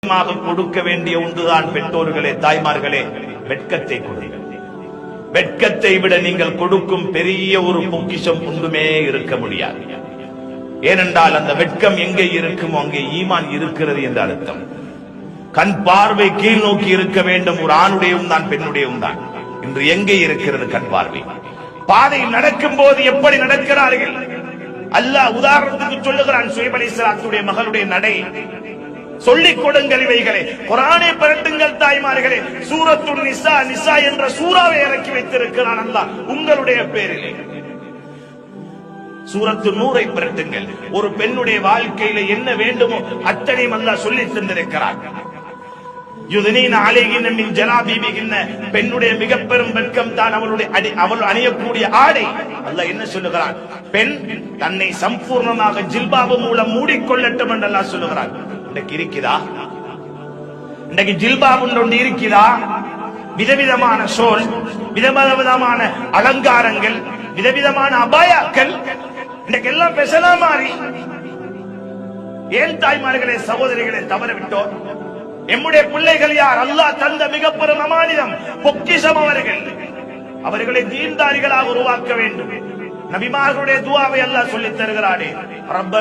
கொடுக்க வேண்டிய ஒன்றுதான் பெற்றோர்களே, தாய்மார்களே, வெட்கத்தை கொடுங்கள். வெட்கத்தை விட நீங்கள் கொடுக்கும் பெரிய ஒரு பொக்கிஷம் ஒன்றுமே இருக்க முடியாது. ஏனென்றால் அந்த வெட்கம் எங்கே இருக்குமோ அங்கே ஈமான் இருக்கிறது என்ற அர்த்தம். கண் பார்வை கீழ் நோக்கி இருக்க வேண்டும். ஒரு ஆணுடையவும் தான் பெண்ணுடையவும் தான். இன்று எங்கே இருக்கிறது கண் பார்வை? பாதையில் நடக்கும் போது எப்படி நடக்கிறார்கள்? அல்லாஹ் உதாரணத்துக்கு சொல்லுகிறான். ஷுஐப் அலைஹிஸ்ஸலாத்துடைய மகளுடைய நடை சொல்லிக் கொடுங்கள் இவைகளை. குர்ஆனை பரட்டுங்கள் தாய்மார்களே. சூரத்துன் நிசா, நிசா என்ற சூறாவை இறக்கி வைத்திருக்கிறான் அல்லாஹ் உங்களுடைய பேரிலே. சூரத்து நூரை பரட்டுங்கள். ஒரு பெண்ணுடைய வாழ்க்கையில என்ன வேண்டுமோ அத்தனையும் அல்லாஹ் சொல்லி தந்திருக்கிறார். யுத்னீன அலைஹின்ன மின் ஜலாபீபிஹின்ன, பெண்ணுடைய மிக பெரும் வெட்கம் தான் அவள் அணியக்கூடிய ஆடை. அல்லாஹ் என்ன சொல்லுகிறான்? பெண் தன்னை சம்பூர்ணமாக ஜில்பாபு மூலம் மூடிக்கொள்ளட்டும் என்று அல்லாஹ் சொல்லுகிறான். இன்றைக்கு இருக்குதா? இன்றைக்கு ஜில்பாப் ஒன்று இருக்குதா? விதவிதமான ஷோல், விதவிதமான அலங்காரங்கள், விதவிதமான அபாயாக்கள் இன்றைக்கு எல்லாம் பெசலா மாறி. ஏன் தாய்மார்களே, சகோதரிகளை தவற விட்டோம்? எம்முடைய பிள்ளைகள் யார்? அல்லாஹ் தந்த மிக பெரும் அமானிதம், பொக்கிஷம் அவர்கள். அவர்களை தீன்தாரிகளாக உருவாக்க வேண்டும். நபிமார்களுடைய துஆவை அல்லாஹ் சொல்லித் தருகிறானே, ரப்பனா